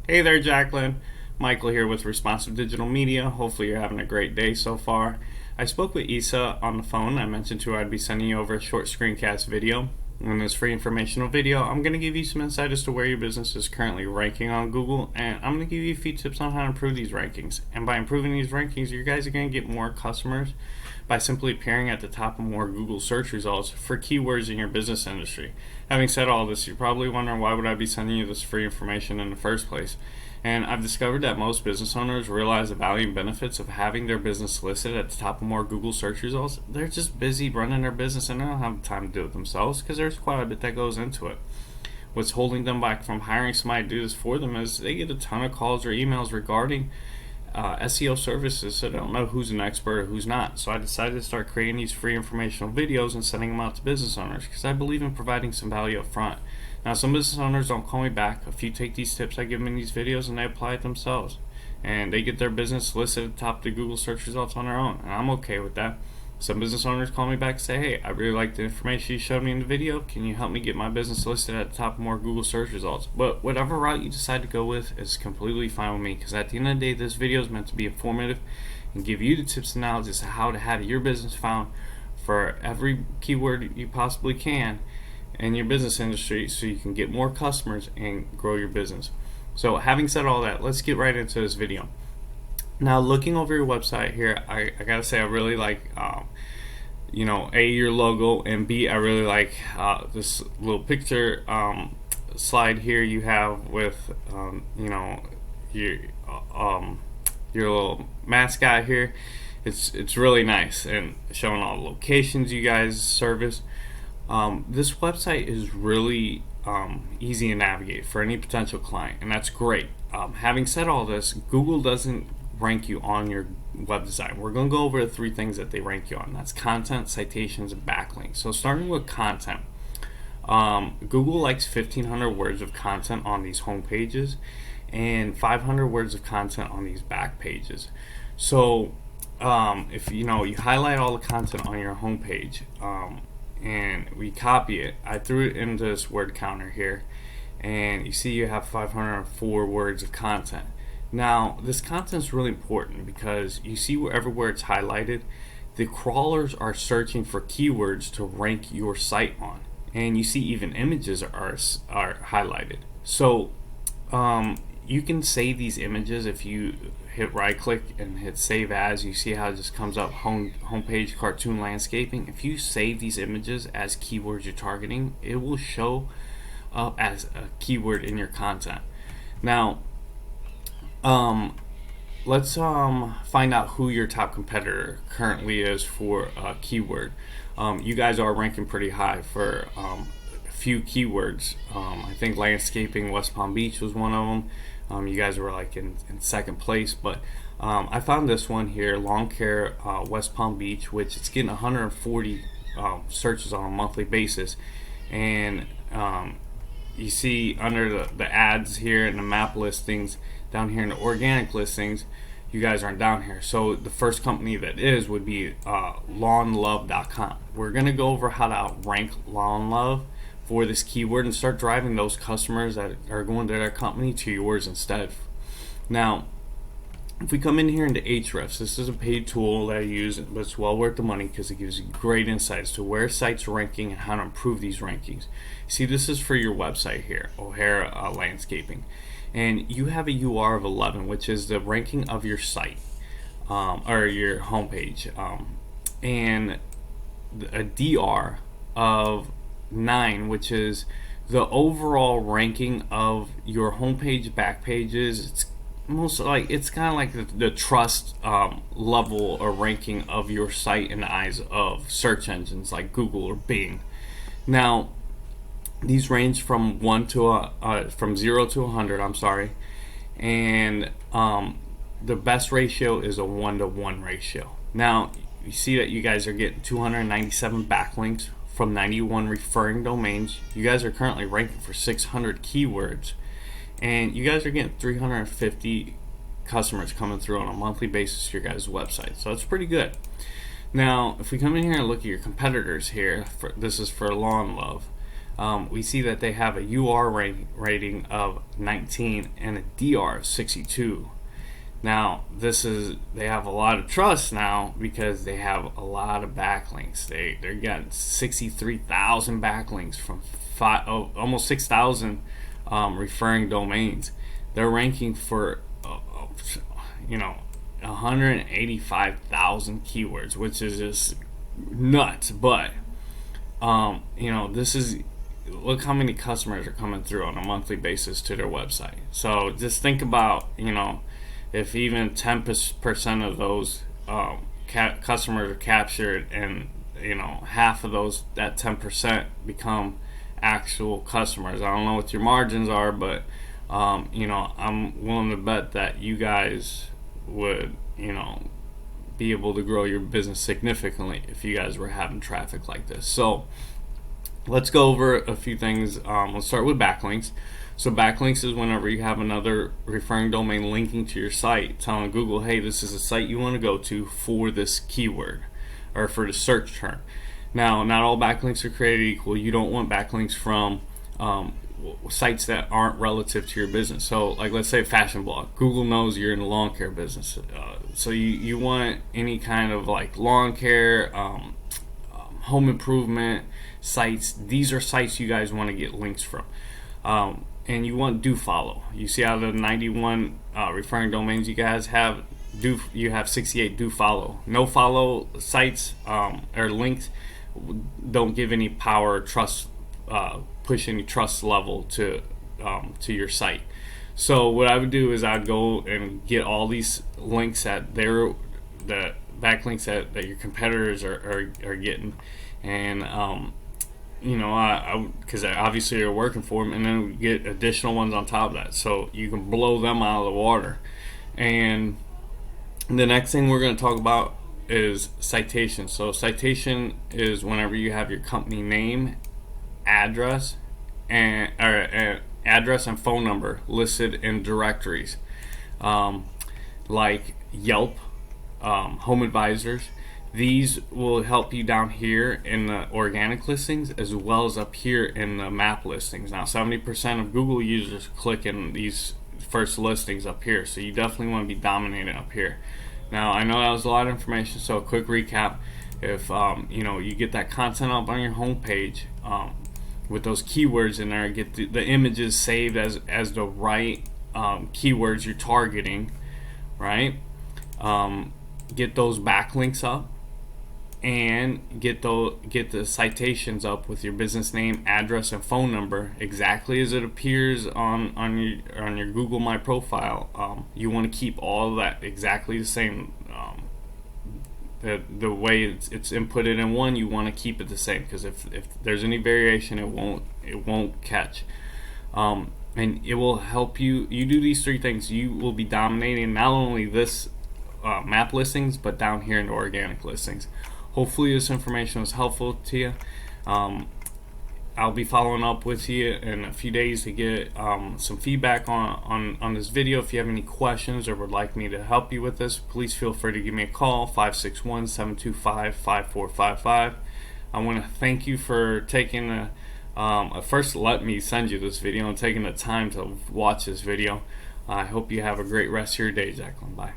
Hey there, Jacqueline. Michael here with Responsive Digital Media. Hopefully, you're having a great day so far. I spoke with Isa on the phone. I mentioned to her I'd be sending you over a short screencast video. In this free informational video, I'm going to give you some insight as to where your business is currently ranking on Google, and I'm going to give you a few tips on how to improve these rankings. And by improving these rankings, you guys are going to get more customers by simply appearing at the top of more Google search results for keywords in your business industry. Having said all this, you're probably wondering why would I be sending you this free information in the first place. And I've discovered that most business owners realize the value and benefits of having their business listed at the top of more Google search results. They're just busy running their business and they don't have time to do it themselves because there's quite a bit that goes into it. What's holding them back from hiring somebody to do this for them is they get a ton of calls or emails regarding SEO services, so they don't know who's an expert or who's not. So I decided to start creating these free informational videos and sending them out to business owners because I believe in providing some value up front. Now, some business owners don't call me back. A few take these tips I give them in these videos and they apply it themselves. And they get their business listed at the top of the Google search results on their own. And I'm okay with that. Some business owners call me back and say, hey, I really like the information you showed me in the video. Can you help me get my business listed at the top of more Google search results? But whatever route you decide to go with is completely fine with me because at the end of the day, this video is meant to be informative and give you the tips and knowledge as to how to have your business found for every keyword you possibly can in your business industry so you can get more customers and grow your business. So having said all that, let's get right into this video. Now, looking over your website here, I gotta say I really like A, your logo, and B, I really like this little picture slide here you have with your little mascot here. It's really nice and showing all the locations you guys service. This website is really easy to navigate for any potential client, and that's great. Having said all this, Google doesn't rank you on your web design. We're going to go over the three things that they rank you on. That's content, citations, and backlinks. So starting with content, Google likes 1,500 words of content on these home pages and 500 words of content on these back pages. So if you highlight all the content on your home page, and we copy it, I threw it into this word counter here, and you see you have 504 words of content. Now, this content is really important because you see everywhere it's highlighted, the crawlers are searching for keywords to rank your site on, and you see even images are highlighted. So you can save these images if you hit right click and hit save as. You see how it just comes up homepage cartoon landscaping. If you save these images as keywords you're targeting, it will show up as a keyword in your content. Now let's find out who your top competitor currently is for a keyword. You guys are ranking pretty high for a few keywords. I think landscaping West Palm Beach was one of them. You guys were like in second place, but I found this one here, lawn care West Palm Beach, which it's getting 140 searches on a monthly basis. And you see under the ads here and the map listings down here in the organic listings, you guys aren't down here. So the first company that is would be lawnlove.com. We're going to go over how to outrank Lawn Love for this keyword and start driving those customers that are going to their company to yours instead. Now, if we come in here into Ahrefs, this is a paid tool that I use, but it's well worth the money because it gives you great insights to where sites are ranking and how to improve these rankings. See, this is for your website here, O'Hara Landscaping, and you have a UR of 11, which is the ranking of your site or your homepage, and a DR of 9, which is the overall ranking of your homepage, back pages. It's kind of like the trust level or ranking of your site in the eyes of search engines like Google or Bing. Now, these range from 0 to 100. I'm sorry, and the best ratio is a 1-to-1 ratio. Now, you see that you guys are getting 297 backlinks from 91 referring domains. You guys are currently ranking for 600 keywords, and you guys are getting 350 customers coming through on a monthly basis to your guys' website. So it's pretty good. Now, if we come in here and look at your competitors here, this is for Lawn Love. we see that they have a UR rating of 19 and a DR of 62. Now, they have a lot of trust now because they have a lot of backlinks. They're getting 63,000 backlinks from almost 6,000 referring domains. They're ranking for 185,000 keywords, which is just nuts. But this is, look how many customers are coming through on a monthly basis to their website. So just think about, if even 10% of those customers are captured, and half of those, that 10%, become actual customers. I don't know what your margins are, but I'm willing to bet that you guys would be able to grow your business significantly if you guys were having traffic like this. So let's go over a few things. Let's start with backlinks. So backlinks is whenever you have another referring domain linking to your site, telling Google, hey, this is a site you want to go to for this keyword or for the search term. Now, not all backlinks are created equal. You don't want backlinks from sites that aren't relative to your business. So like, let's say fashion blog. Google knows you're in the lawn care business. So you want any kind of like lawn care, home improvement sites. These are sites you guys want to get links from. And you want do follow. You see out of the 91 referring domains you guys have, you have 68 do follow. No follow sites or links don't give any power or trust, push any trust level to your site. So what I would do is I'd go and get all these links that the backlinks that your competitors are getting, and because obviously you're working for them, and then get additional ones on top of that, so you can blow them out of the water. And the next thing we're going to talk about is citations. So citation is whenever you have your company name, address, and phone number listed in directories, like Yelp, Home Advisors. These will help you down here in the organic listings as well as up here in the map listings. Now 70% of Google users click in these first listings up here, so you definitely want to be dominating up here. Now I know that was a lot of information, so a quick recap. If you get that content up on your home page with those keywords in there, get the images saved as the right keywords you're targeting, right? Get those backlinks up, and get the citations up with your business name, address, and phone number exactly as it appears on your Google My Profile. You want to keep all of that exactly the same. The way it's inputted in one, you want to keep it the same, because if there's any variation, it won't catch. And it will help you. You do these three things, you will be dominating not only this map listings, but down here in the organic listings. Hopefully this information was helpful to you. I'll be following up with you in a few days to get some feedback on this video. If you have any questions or would like me to help you with this, please feel free to give me a call, 561-725-5455. I want to thank you for taking first let me send you this video and taking the time to watch this video. I hope you have a great rest of your day, Jacqueline. Bye.